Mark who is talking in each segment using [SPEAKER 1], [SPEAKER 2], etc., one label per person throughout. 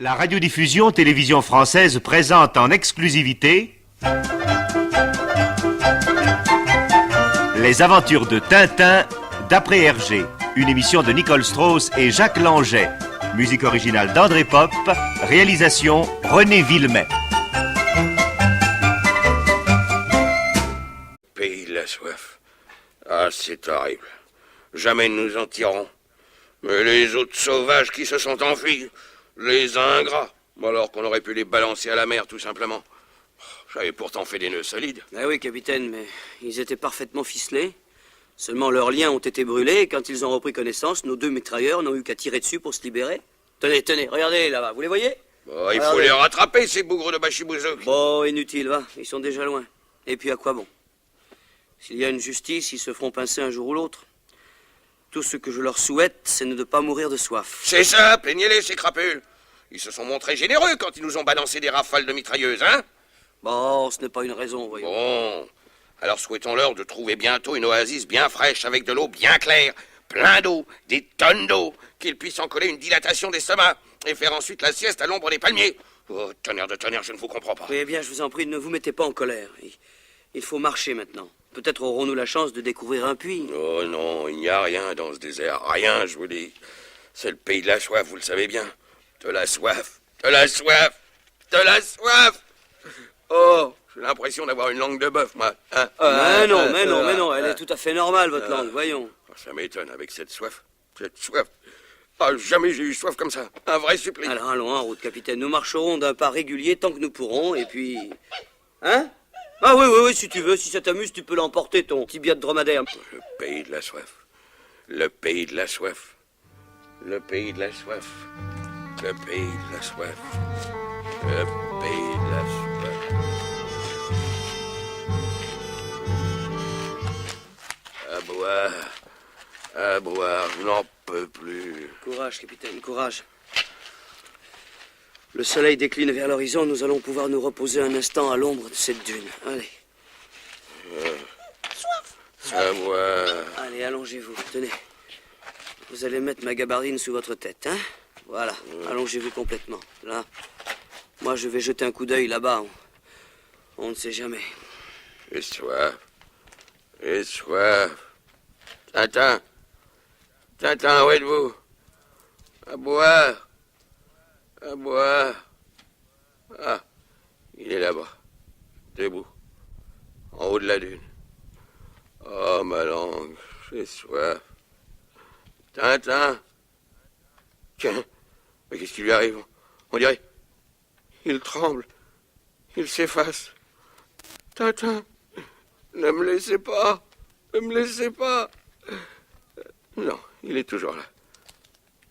[SPEAKER 1] La radiodiffusion télévision française présente en exclusivité Les aventures de Tintin d'après Hergé, une émission de Nicole Strauss et Jacques Langeais. Musique originale d'André Pop, réalisation René Villemet.
[SPEAKER 2] Pays de la soif. Ah, c'est horrible. Jamais nous en tirerons. Mais les autres sauvages qui se sont enfuis, les ingrats, alors qu'on aurait pu les balancer à la mer, tout simplement. J'avais pourtant fait des nœuds solides.
[SPEAKER 3] Ah oui, capitaine, mais ils étaient parfaitement ficelés. Seulement leurs liens ont été brûlés et quand ils ont repris connaissance, nos deux mitrailleurs n'ont eu qu'à tirer dessus pour se libérer. Tenez, regardez là-bas, vous les voyez?
[SPEAKER 2] Oh, il faut les rattraper, ces bougres de Bachibouzouk.
[SPEAKER 3] Bon, inutile, va, ils sont déjà loin. Et puis à quoi bon? S'il y a une justice, ils se feront pincer un jour ou l'autre. Tout ce que je leur souhaite, c'est de ne pas mourir de soif.
[SPEAKER 2] C'est ça, plaignez-les, ces crapules. Ils se sont montrés généreux quand ils nous ont balancé des rafales de mitrailleuses, hein?
[SPEAKER 3] Bon, ce n'est pas une raison, voyons.
[SPEAKER 2] Bon, alors souhaitons-leur de trouver bientôt une oasis bien fraîche, avec de l'eau bien claire, plein d'eau, des tonnes d'eau, qu'ils puissent en coller une dilatation d'estomac et faire ensuite la sieste à l'ombre des palmiers. Oh, tonnerre de tonnerre, je ne vous comprends pas.
[SPEAKER 3] Oui, eh bien, je vous en prie, ne vous mettez pas en colère. Il faut marcher maintenant. Peut-être aurons-nous la chance de découvrir un puits.
[SPEAKER 2] Oh non, il n'y a rien dans ce désert. Rien, je vous dis. C'est le pays de la soif, vous le savez bien. De la soif, de la soif, de la soif. Oh, j'ai l'impression d'avoir une langue de bœuf, moi. Hein?
[SPEAKER 3] Mais non, elle est tout à fait normale, votre langue, voyons.
[SPEAKER 2] Ça m'étonne avec cette soif. Cette soif. Ah, jamais j'ai eu soif comme ça. Un vrai supplice.
[SPEAKER 3] Alors allons en route, capitaine. Nous marcherons d'un pas régulier tant que nous pourrons, et puis... Hein? Ah oui, si tu veux, si ça t'amuse, tu peux l'emporter, ton tibia de dromadaire.
[SPEAKER 2] Le pays de la soif. Le pays de la soif. Le pays de la soif. Le pays de la soif. Le pays de la soif. À boire, je n'en peux plus.
[SPEAKER 3] Courage, capitaine, courage. Le soleil décline vers l'horizon, nous allons pouvoir nous reposer un instant à l'ombre de cette dune. Allez.
[SPEAKER 2] À boire.
[SPEAKER 3] Allez, allongez-vous, tenez. Vous allez mettre ma gabardine sous votre tête, hein? Voilà, allongez-vous complètement. Là, moi je vais jeter un coup d'œil là-bas. On ne sait jamais.
[SPEAKER 2] J'ai soif. J'ai soif. Tintin, où êtes-vous? À boire. À boire. Ah, il est là-bas, debout, en haut de la dune. Oh, ma langue, j'ai soif. Tintin. Tiens, mais qu'est-ce qui lui arrive? On dirait... Il tremble. Il s'efface. Tintin, ne me laissez pas. Ne me laissez pas. Non, il est toujours là.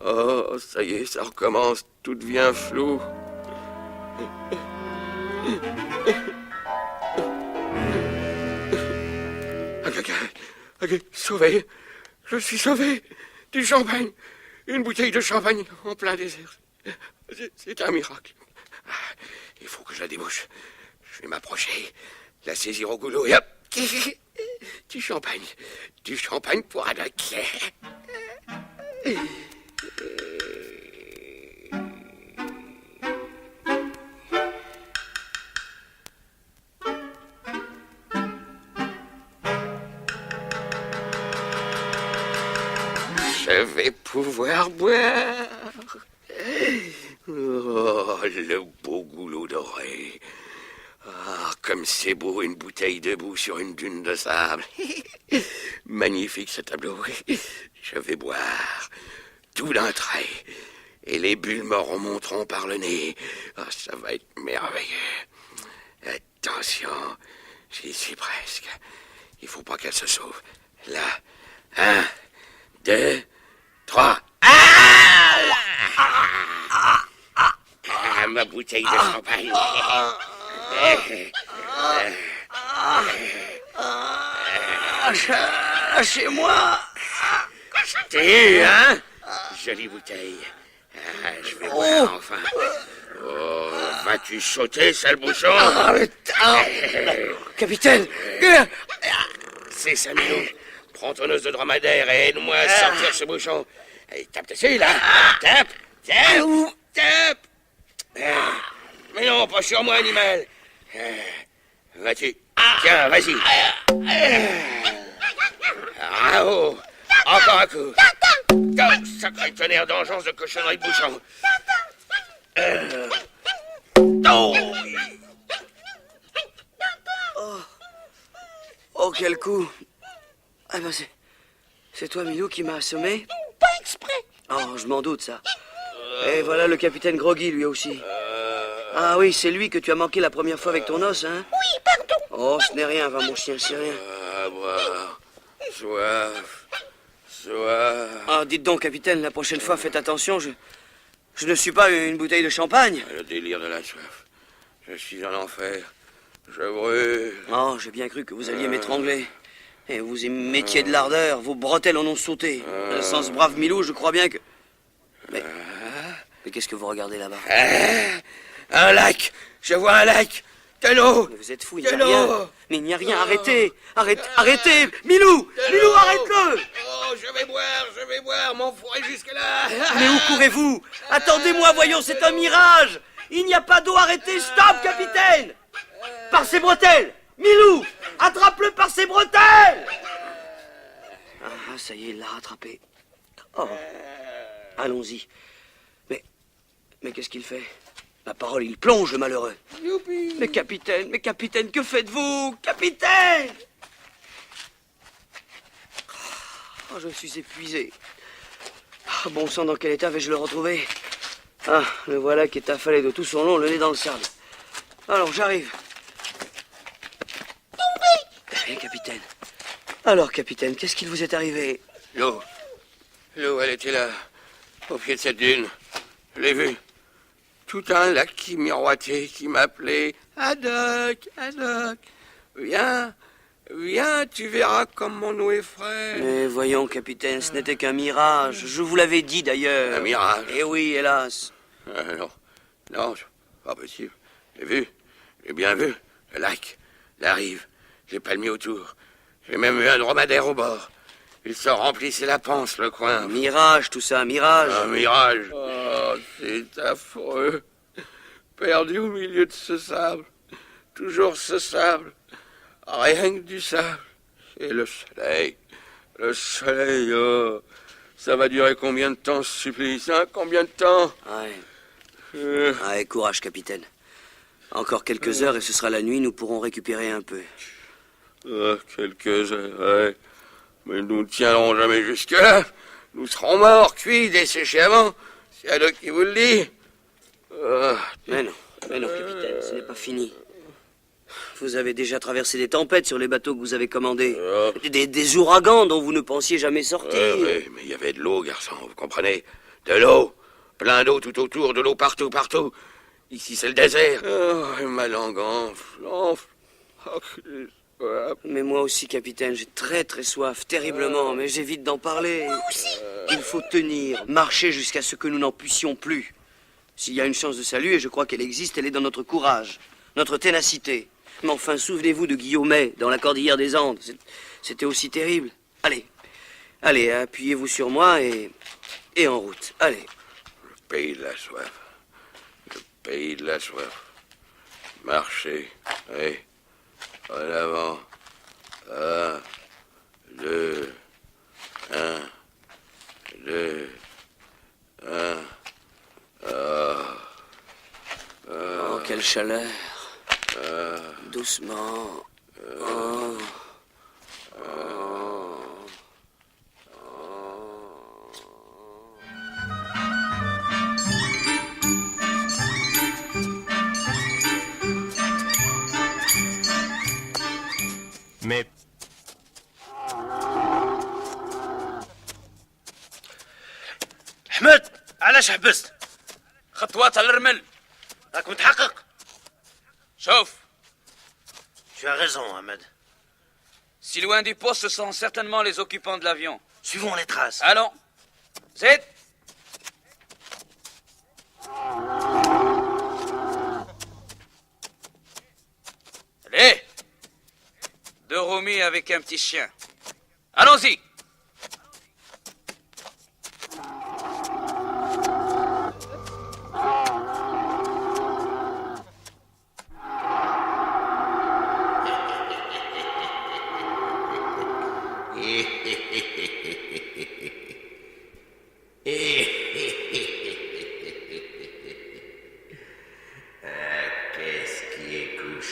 [SPEAKER 2] Oh, ça y est, ça recommence. Tout devient flou. Ok, sauvé. Je suis sauvé. Du champagne. Une bouteille de champagne en plein désert. C'est un miracle. Il faut que je la débouche. Je vais m'approcher, la saisir au goulot et hop. Du champagne. Du champagne pour Haddock. Je vais pouvoir boire. Oh, le beau goulot doré. Ah, comme c'est beau une bouteille debout sur une dune de sable. Magnifique ce tableau. Je vais boire tout d'un trait. Et les bulles me remonteront par le nez. Ah, ça va être merveilleux. Attention, j'y suis presque. Il faut pas qu'elle se sauve. Là, 1, 2, 3. Ah, ma bouteille de champagne.
[SPEAKER 3] Lâchez-moi.
[SPEAKER 2] T'es eu, hein? Jolie bouteille. Ah, je vais boire enfin. Oh, vas-tu sauter, sale bouchon?
[SPEAKER 3] Capitaine.
[SPEAKER 2] C'est 5 minutes. Prends ton os de dromadaire et aide-moi à sortir ce bouchon. Allez, tape dessus, là. Tape. Non, pas sur moi, animal. Vas-y. Tiens, vas-y. Bravo. Encore un coup. Oh, sacré tonnerre d'engeance de cochonnerie de bouchon. Oh.
[SPEAKER 3] Oh, quel coup. Ah ben c'est toi, Milou, qui m'a assommé?
[SPEAKER 4] Pas exprès.
[SPEAKER 3] Oh, je m'en doute, ça. Et voilà le capitaine Groggy, lui aussi. Ah oui, c'est lui que tu as manqué la première fois avec ton os, hein?
[SPEAKER 4] Oui, pardon.
[SPEAKER 3] Oh, ce n'est rien, va, mon chien, c'est rien.
[SPEAKER 2] Boire. Soif. Soif.
[SPEAKER 3] Ah, dites donc, capitaine, la prochaine fois, faites attention, je ne suis pas une bouteille de champagne.
[SPEAKER 2] Le délire de la soif. Je suis en enfer. Je brûle.
[SPEAKER 3] Oh, j'ai bien cru que vous alliez m'étrangler. Et vous y mettiez de l'ardeur, vos bretelles en ont sauté. Sans ce brave Milou, je crois bien que... Mais qu'est-ce que vous regardez là-bas?
[SPEAKER 2] Un lac. Je vois un lac. De l'eau.
[SPEAKER 3] Mais vous êtes fou, il
[SPEAKER 2] De
[SPEAKER 3] n'y a rien.
[SPEAKER 2] l'eau.
[SPEAKER 3] Mais il n'y a rien, arrêtez. Arrêtez. Milou, arrête-le.
[SPEAKER 2] Oh, je vais boire. Mon four est jusque-là.
[SPEAKER 3] Mais où courez-vous? Attendez-moi, voyons, c'est un mirage. Il n'y a pas d'eau, arrêtez, stop, capitaine. Par ses bretelles. Milou, attrape-le par ses bretelles. Ah, ça y est, il l'a rattrapé. Oh, allons-y. Mais qu'est-ce qu'il fait? Ma parole, il plonge, le malheureux.
[SPEAKER 2] Youpi.
[SPEAKER 3] Mais capitaine, que faites-vous? Capitaine! Oh, je suis épuisé. Ah, bon sang, dans quel état vais-je le retrouver? Ah, le voilà qui est affalé de tout son long, le nez dans le sable. Alors, j'arrive. Eh bien, capitaine. Alors, capitaine, qu'est-ce qu'il vous est arrivé?
[SPEAKER 2] L'eau, elle était là, au pied de cette dune. Je l'ai vue. Tout un lac qui miroitait, qui m'appelait. Haddock, Haddock. Viens, tu verras comme mon eau est fraîche.
[SPEAKER 3] Mais voyons, capitaine, ce n'était qu'un mirage. Je vous l'avais dit, d'ailleurs.
[SPEAKER 2] Un mirage?
[SPEAKER 3] Eh oui, hélas.
[SPEAKER 2] Non, pas possible. J'ai bien vu. Le lac, la rive, les palmiers autour. J'ai même vu un dromadaire au bord. Il se remplissait la panse, le coin.
[SPEAKER 3] Mirage, tout ça, mirage.
[SPEAKER 2] Un mirage. Oh, c'est affreux. Perdu au milieu de ce sable. Toujours ce sable. Rien que du sable. Et le soleil. Le soleil, oh. Ça va durer combien de temps, ce supplice, hein? Combien de temps?
[SPEAKER 3] Ouais. Allez, courage, capitaine. Encore quelques heures et ce sera la nuit, nous pourrons récupérer un peu.
[SPEAKER 2] Quelques heures, ouais. Mais nous ne tiendrons jamais jusque-là. Nous serons morts, cuits, desséchés avant. C'est Haddock qui vous le dit.
[SPEAKER 3] Mais non, capitaine, ce n'est pas fini. Vous avez déjà traversé des tempêtes sur les bateaux que vous avez commandés. Des ouragans dont vous ne pensiez jamais sortir.
[SPEAKER 2] Oui, mais il y avait de l'eau, garçon, vous comprenez? De l'eau. Plein d'eau tout autour, de l'eau partout. Ici, c'est le désert. Oh, ma langue enfle. Oh,
[SPEAKER 3] mais moi aussi, capitaine, j'ai très très soif, terriblement, mais j'évite d'en parler.
[SPEAKER 4] Moi aussi.
[SPEAKER 3] Il faut tenir, marcher jusqu'à ce que nous n'en puissions plus. S'il y a une chance de salut, et je crois qu'elle existe, elle est dans notre courage, notre ténacité. Mais enfin, souvenez-vous de Guillaumet, dans la cordillère des Andes. C'était aussi terrible. Allez, appuyez-vous sur moi et en route. Allez.
[SPEAKER 2] Le pays de la soif. Le pays de la soif. Marcher, oui. En avant. 1, 2, 1, 2, 1.
[SPEAKER 3] Oh, quelle chaleur. Doucement. Oh.
[SPEAKER 1] Mais
[SPEAKER 5] احمد علاش حبست؟ خطوات على الرمل راك متحقق؟ شوف.
[SPEAKER 6] Tu as raison, Ahmed.
[SPEAKER 5] Si loin du poste, ce sont certainement les occupants de l'avion.
[SPEAKER 6] Suivons les traces.
[SPEAKER 5] Allons. Zed. Allez. 2 roumis avec un petit chien. Allons-y.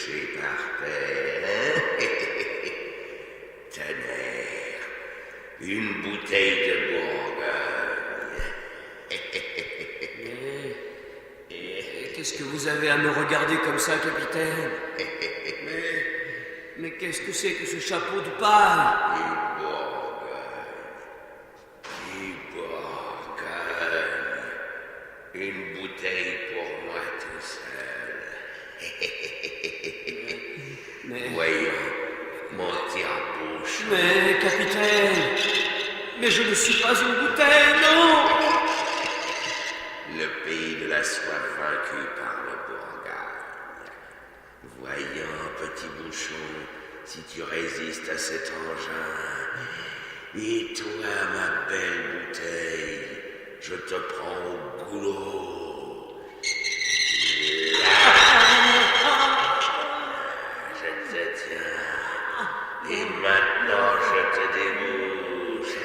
[SPEAKER 2] laisser par terre. Tonnerre, une bouteille de Bourgogne.
[SPEAKER 3] Qu'est-ce que vous avez à me regarder comme ça, capitaine? Mais qu'est-ce que c'est que ce chapeau de paille?
[SPEAKER 2] Du Bourgogne. Une bouteille pour moi tout seul. Voyons, mon tire-bouche.
[SPEAKER 3] Mais, capitaine, mais je ne suis pas une bouteille, non!
[SPEAKER 2] Le pays de la soif vaincu par le Bourgogne. Voyons, petit bouchon, si tu résistes à cet engin. Et toi, ma belle bouteille, je te prends au goulot. Je te tiens. Et maintenant, je te débouche.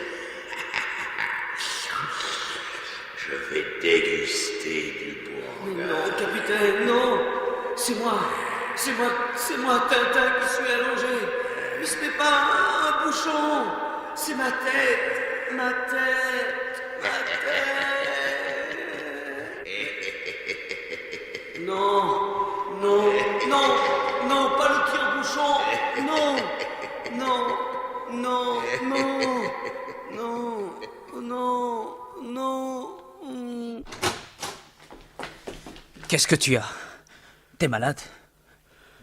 [SPEAKER 2] Je vais déguster du Bourgogne.
[SPEAKER 3] Non, capitaine, non! C'est moi, Tintin, qui suis allongé. Mais ce n'est pas un bouchon, c'est ma tête. Non, pas le tire-bouchon. Non.
[SPEAKER 5] Qu'est-ce que tu as? T'es malade?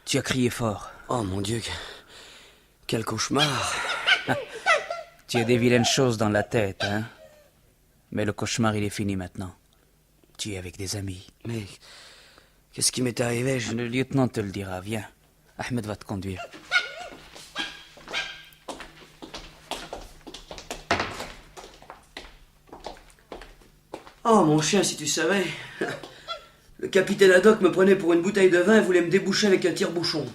[SPEAKER 5] Tu as crié fort.
[SPEAKER 3] Oh mon Dieu, quel cauchemar.
[SPEAKER 5] Tu as des vilaines choses dans la tête, hein? Mais le cauchemar, il est fini maintenant. Tu es avec des amis.
[SPEAKER 3] Mais qu'est-ce qui m'est arrivé?
[SPEAKER 5] Le lieutenant te le dira. Viens. Ahmed va te conduire.
[SPEAKER 3] Oh mon chien, si tu savais. Le capitaine Haddock me prenait pour une bouteille de vin et voulait me déboucher avec un tire-bouchon.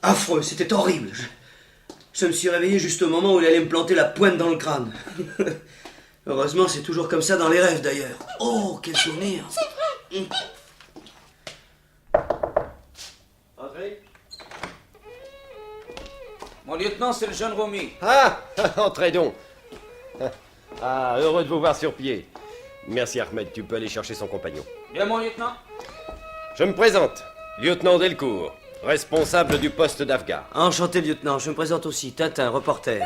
[SPEAKER 3] Affreux, c'était horrible. Je me suis réveillé juste au moment où il allait me planter la pointe dans le crâne. Heureusement, c'est toujours comme ça dans les rêves d'ailleurs. Oh, quel souvenir.
[SPEAKER 4] Entrez.
[SPEAKER 5] Mon lieutenant, c'est le jeune Romy.
[SPEAKER 4] Ah, entrez donc. Ah, heureux de vous voir sur pied. Merci Ahmed, tu peux aller chercher son compagnon.
[SPEAKER 5] Bien, mon lieutenant.
[SPEAKER 4] Je me présente, lieutenant Delcourt, responsable du poste d'Afgar.
[SPEAKER 3] Enchanté, lieutenant. Je me présente aussi. Tintin, reporter.